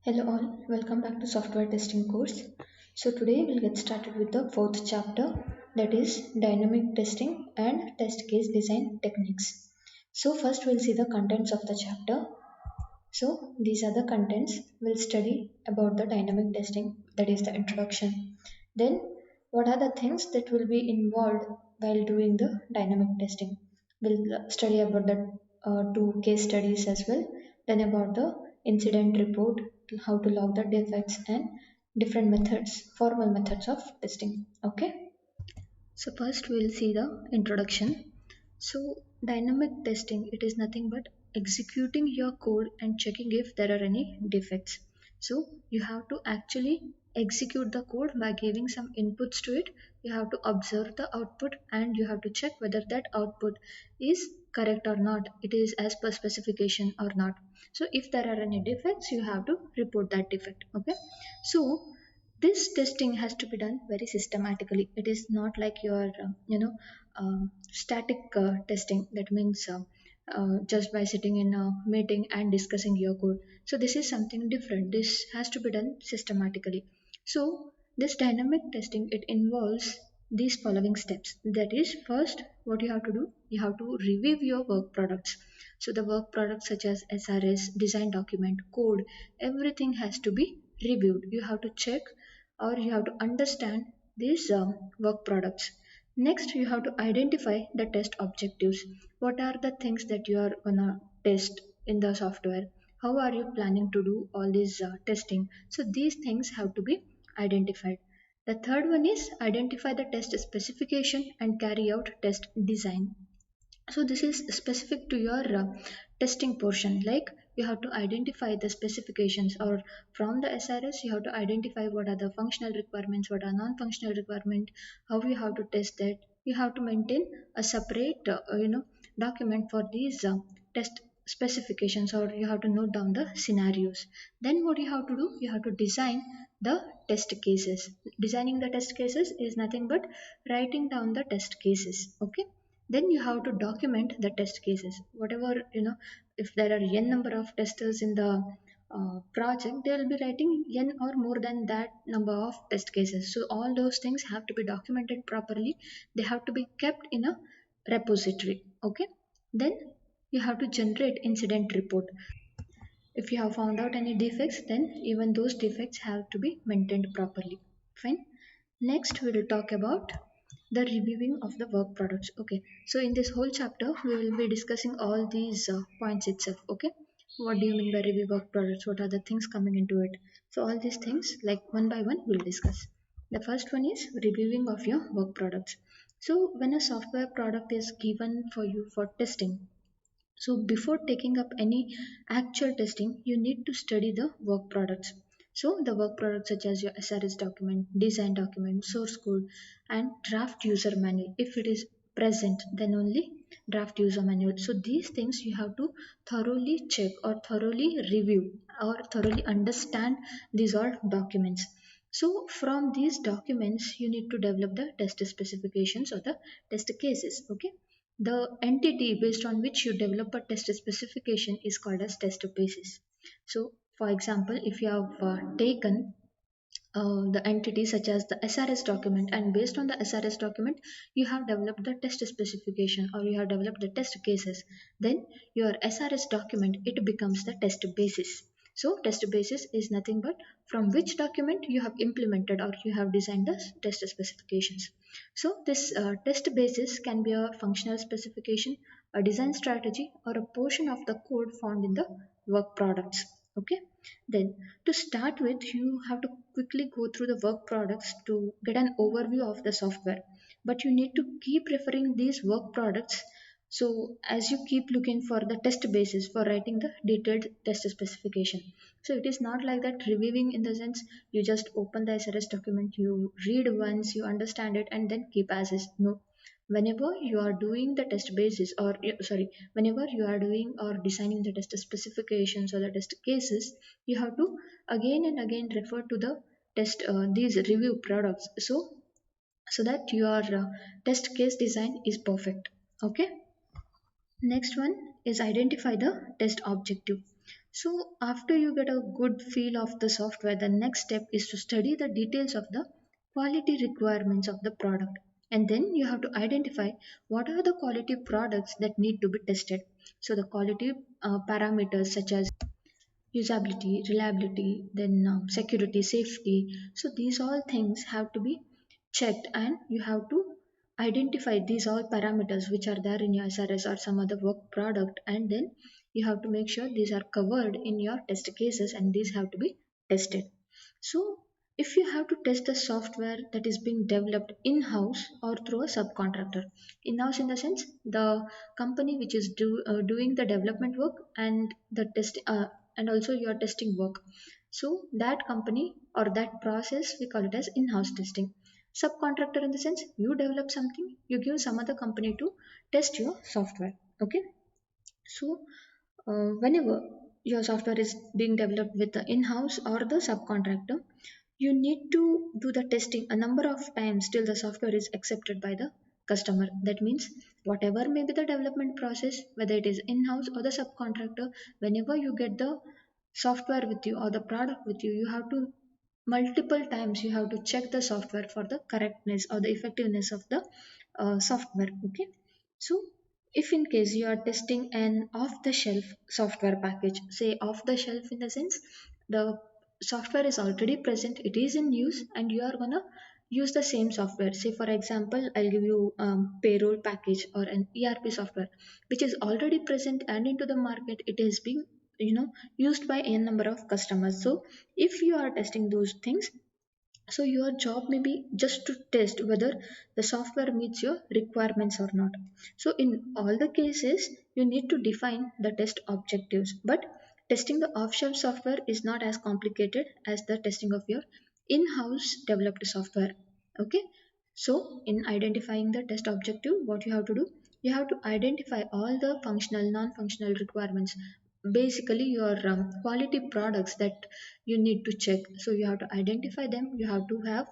Hello all, welcome back to software testing course. So today we'll get started with the fourth chapter, that is dynamic testing and test case design techniques. So first we'll see the contents of the chapter. So these are the contents. We'll study about the dynamic testing, that is the introduction. Then what are the things that will be involved while doing the dynamic testing. We'll study about the two case studies as well. Then about the incident report, how to log the defects and different methods, formal methods of testing. Okay. So first we'll see the introduction. So dynamic testing, it is nothing but executing your code and checking if there are any defects. So you have to actually execute the code by giving some inputs to it. You have to observe the output and you have to check whether that output is correct or not. It is as per specification or not. So if there are any defects, you have to report that defect. Okay. So this testing has to be done very systematically. It is not like your static testing. That means just by sitting in a meeting and discussing your code. So this is something different. This has to be done systematically. So this dynamic testing, it involves these following steps. That is, first what you have to do, you have to review your work products. So the work products such as SRS, design document, code, everything has to be reviewed. You have to check or you have to understand these work products. Next, you have to identify the test objectives. What are the things that you are gonna test in the software? How are you planning to do all this testing? So these things have to be identified. The third one is identify the test specification and carry out test design. So this is specific to your testing portion, like you have to identify the specifications, or from the SRS you have to identify what are the functional requirements, what are non-functional requirement, how you have to test that. You have to maintain a separate document for these test specifications, or you have to note down the scenarios. Then what you have to do, you have to design the test cases. Designing the test cases is nothing but writing down the test cases. Okay. Then you have to document the test cases. Whatever, if there are n number of testers in the project, they will be writing n or more than that number of test cases. So all those things have to be documented properly. They have to be kept in a repository. Okay. Then you have to generate incident report. If you have found out any defects, then even those defects have to be maintained properly. Fine. Next, we will talk about the reviewing of the work products. Okay, so in this whole chapter, we will be discussing all these points itself. Okay, what do you mean by review work products? What are the things coming into it? So, all these things, like one by one, we'll discuss. The first one is reviewing of your work products. So, when a software product is given for you for testing, so before taking up any actual testing, you need to study the work products. So the work products such as your SRS document, design document, source code, and draft user manual. If it is present, then only draft user manual. So these things you have to thoroughly check or thoroughly review or thoroughly understand these all documents. So from these documents, you need to develop the test specifications or the test cases. Okay. The entity based on which you develop a test specification is called as test basis. So, for example, if you have taken the entity such as the SRS document, and based on the SRS document you have developed the test specification or you have developed the test cases, then your SRS document, it becomes the test basis. So test basis is nothing but from which document you have implemented or you have designed the test specifications. So this test basis can be a functional specification, a design strategy, or a portion of the code found in the work products. Okay. Then to start with, you have to quickly go through the work products to get an overview of the software. But you need to keep referring these work products. So as you keep looking for the test basis for writing the detailed test specification. So it is not like that reviewing in the sense you just open the SRS document, you read once, you understand it, and then keep as is. No, whenever you are doing the test basis, or sorry, whenever you are doing or designing the test specifications or the test cases, you have to again and again refer to the test these review products, so that your test case design is perfect. Okay. Next one is identify the test objective. So after you get a good feel of the software, the next step is to study the details of the quality requirements of the product, and then you have to identify what are the quality products that need to be tested. So the quality parameters such as usability, reliability, then security, safety. So these all things have to be checked, and you have to identify these all parameters which are there in your SRS or some other work product, and then you have to make sure these are covered in your test cases and these have to be tested. So if you have to test the software that is being developed in-house or through a subcontractor, in-house in the sense the company which is doing the development work and the test and also your testing work. So that company or that process we call it as in-house testing. Subcontractor in the sense you develop something, you give some other company to test your software. Okay. So whenever your software is being developed with the in-house or the subcontractor, you need to do the testing a number of times till the software is accepted by the customer. That means whatever may be the development process, whether it is in-house or the subcontractor, whenever you get the software with you or the product with you, you have to multiple times you have to check the software for the correctness or the effectiveness of the software. Okay. So if in case you are testing an off the shelf software package, say off the shelf in the sense the software is already present, it is in use, and you are gonna use the same software. Say for example, I'll give you payroll package or an ERP software which is already present and into the market, it is being used by a number of customers. So if you are testing those things, so your job may be just to test whether the software meets your requirements or not. So in all the cases, you need to define the test objectives. But testing the off-shelf software is not as complicated as the testing of your in-house developed software. Okay. So in identifying the test objective, what you have to do, you have to identify all the functional, non-functional requirements. Basically, your quality products that you need to check. So you have to identify them, you have to have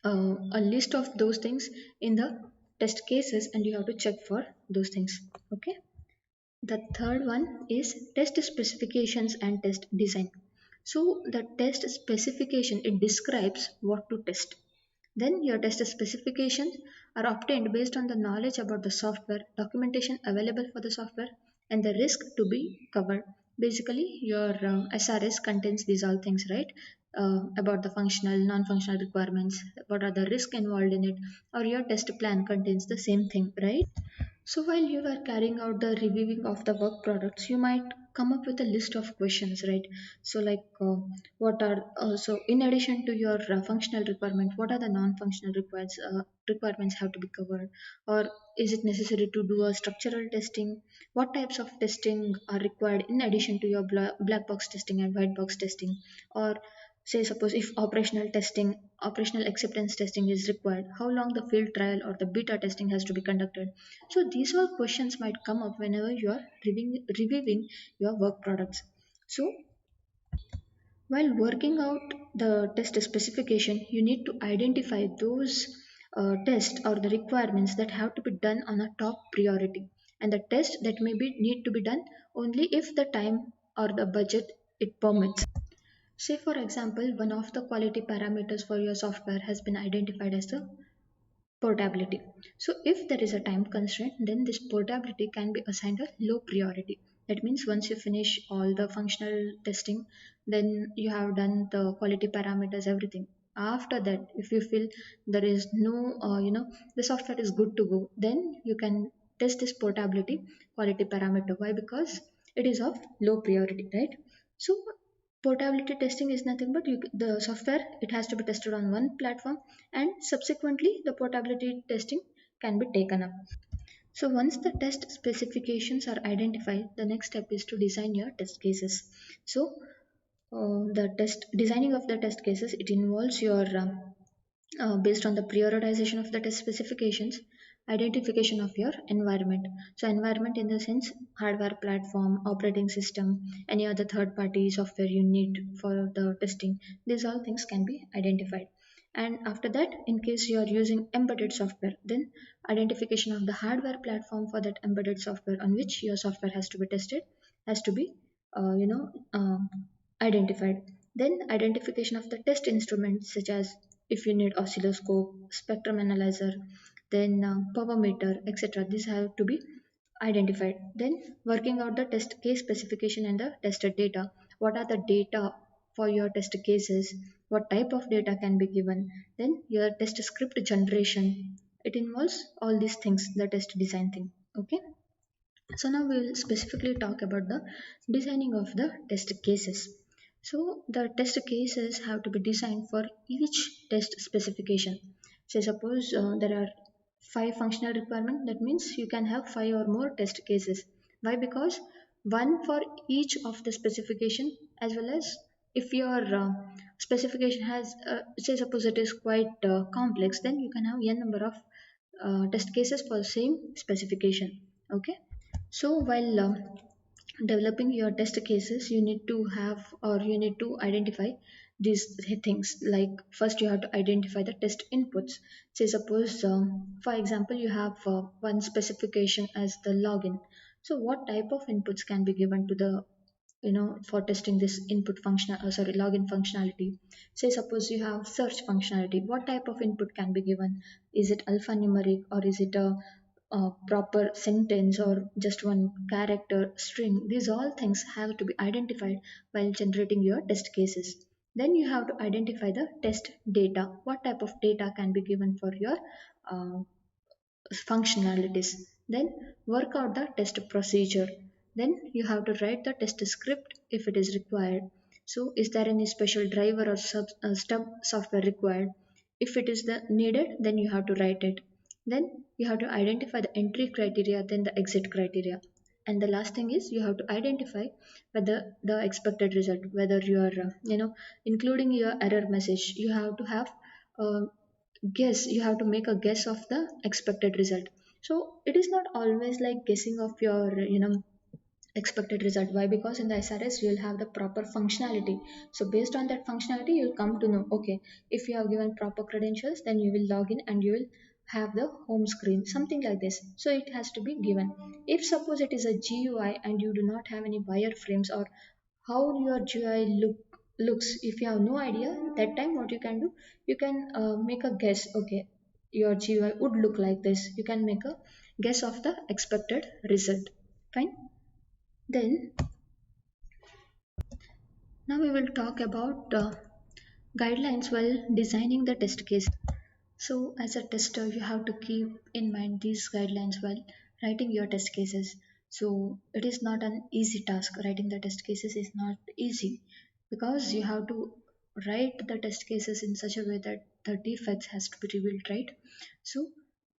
a list of those things in the test cases and you have to check for those things. Okay. The third one is test specifications and test design. So the test specification, it describes what to test. Then your test specifications are obtained based on the knowledge about the software, documentation available for the software, and the risk to be covered. Basically, your SRS contains these all things, right? About the functional, non-functional requirements, what are the risks involved in it, or your test plan contains the same thing, right? So while you are carrying out the reviewing of the work products, you might come up with a list of questions, right? So like what are so in addition to your functional requirement, what are the non-functional requirements have to be covered, or is it necessary to do a structural testing? What types of testing are required in addition to your black box testing and white box testing? Or say suppose if operational acceptance testing is required, how long the field trial or the beta testing has to be conducted? So these all questions might come up whenever you are reviewing your work products. So while working out the test specification, you need to identify those tests or the requirements that have to be done on a top priority, and the test that may be need to be done only if the time or the budget it permits. Say for example, one of the quality parameters for your software has been identified as the portability. So if there is a time constraint, then this portability can be assigned a low priority. That means once you finish all the functional testing, then you have done the quality parameters, everything. After that, if you feel there is no, the software is good to go, then you can test this portability quality parameter. Why? Because it is of low priority, right? So portability testing is nothing but the software, it has to be tested on one platform and subsequently the portability testing can be taken up. So once the test specifications are identified, the next step is to design your test cases. So the test designing of the test cases, it involves your based on the prioritization of the test specifications, identification of your environment. So environment in the sense hardware platform, operating system, any other third party software you need for the testing. These all things can be identified. And after that, in case you are using embedded software, then identification of the hardware platform for that embedded software on which your software has to be tested has to be you know identified. Then identification of the test instruments, such as if you need oscilloscope, spectrum analyzer, then power meter, etc. These have to be identified. Then working out the test case specification and the tested data. What are the data for your test cases? What type of data can be given? Then your test script generation. It involves all these things, the test design thing. Okay. So now we will specifically talk about the designing of the test cases. So the test cases have to be designed for each test specification. Say suppose there are five functional requirements, that means you can have five or more test cases. Why? Because one for each of the specification, as well as if your specification has say suppose it is quite complex, then you can have n number of test cases for the same specification. Okay. So while developing your test cases, you need to have, or you need to identify these things. Like first, you have to identify the test inputs. Say suppose, for example, you have one specification as the login. So what type of inputs can be given to the, for testing this input function, sorry, login functionality? Say suppose you have search functionality. What type of input can be given? Is it alphanumeric, or is it a proper sentence, or just one character string? These all things have to be identified while generating your test cases. Then you have to identify the test data. What type of data can be given for your uh, functionalities. Then work out the test procedure. Then you have to write the test script if it is required. So is there any special driver or stub software required? If it is the needed, then you have to write it. Then you have to identify the entry criteria, then the exit criteria. And the last thing is you have to identify whether the expected result, whether you are including your error message. You have to have uh, guess, you have to make a guess of the expected result. So it is not always like guessing of your expected result. Why? Because in the SRS you will have the proper functionality. So based on that functionality you'll come to know, okay, if you have given proper credentials, then you will log in and you will have the home screen, something like this. So it has to be given. If suppose it is a GUI and you do not have any wireframes, or how your GUI looks, if you have no idea, that time what you can do, you can make a guess. Okay, your GUI would look like this. You can make a guess of the expected result. Fine. Then now we will talk about guidelines while designing the test case. So as a tester, you have to keep in mind these guidelines while writing your test cases. So it is not an easy task. Writing the test cases is not easy, because you have to write the test cases in such a way that the defects has to be revealed, right? So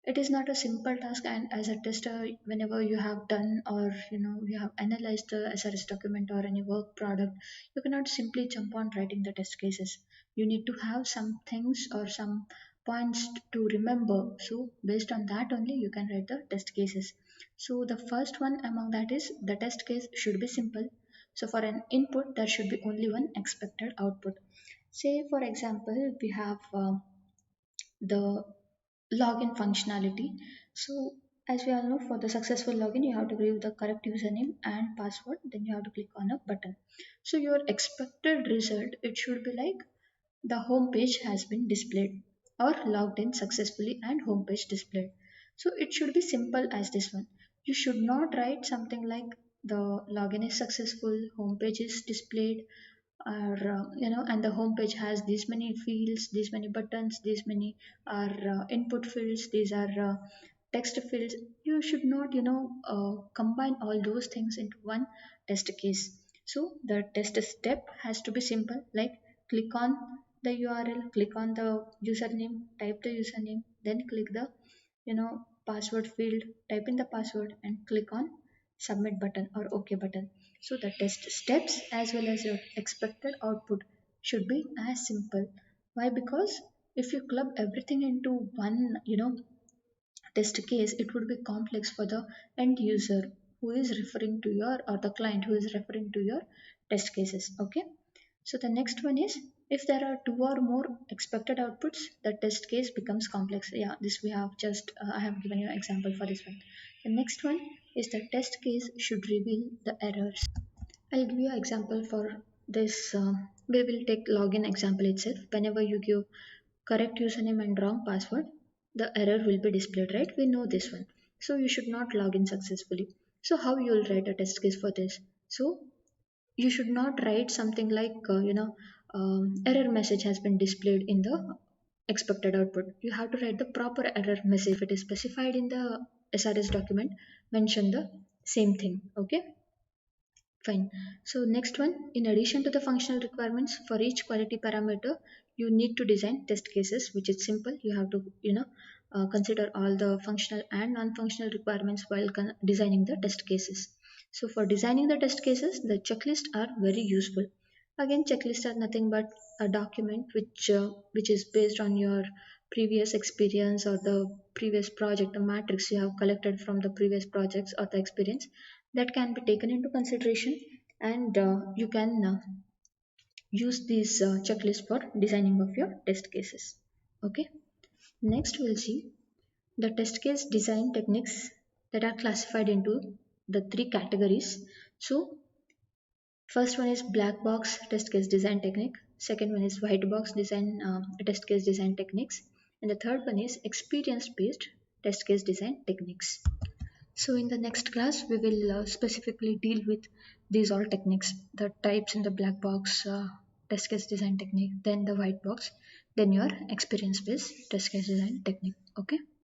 it is not a simple task. And as a tester, whenever you have done, or you have analyzed the SRS document or any work product, you cannot simply jump on writing the test cases. You need to have some things or some points to remember. So based on that only you can write the test cases. So the first one among that is the test case should be simple. So for an input there should be only one expected output. Say for example we have the login functionality. So as we all know, for the successful login you have to give the correct username and password, then you have to click on a button. So your expected result, it should be like the home page has been displayed, or logged in successfully and home page displayed. So it should be simple as this one. You should not write something like the login is successful, home page is displayed, or and the home page has these many fields, these many buttons, these many are input fields, these are text fields. You should not combine all those things into one test case. So the test step has to be simple, like click on the URL, click on the username, type the username, then click the password field, type in the password and click on submit button or OK button. So the test steps as well as your expected output should be as simple. Why? Because if you club everything into one test case, it would be complex for the end user who is referring to your, or the client who is referring to your test cases. Okay. So the next one is, if there are two or more expected outputs, the test case becomes complex. Yeah, this we have just, I have given you an example for this one. The next one is the test case should reveal the errors. I'll give you an example for this. We will take login example itself. Whenever you give correct username and wrong password, the error will be displayed, right? We know this one. So you should not log in successfully. So how you will write a test case for this? So you should not write something like, error message has been displayed in the expected output. You have to write the proper error message. If it is specified in the SRS document, mention the same thing. Okay. Fine. So next one, in addition to the functional requirements for each quality parameter, you need to design test cases, which is simple. You have to, consider all the functional and non-functional requirements while designing the test cases. So for designing the test cases, the checklists are very useful. Again, checklists are nothing but a document which is based on your previous experience or the previous project, the matrix you have collected from the previous projects or the experience that can be taken into consideration, and you can use these checklists for designing of your test cases. Okay, next we'll see the test case design techniques that are classified into the three categories. So first one is black box test case design technique, second one is white box design test case design techniques, and the third one is experience based test case design techniques. So in the next class, we will specifically deal with these all techniques, the types in the black box test case design technique, then the white box, then your experience based test case design technique. Okay.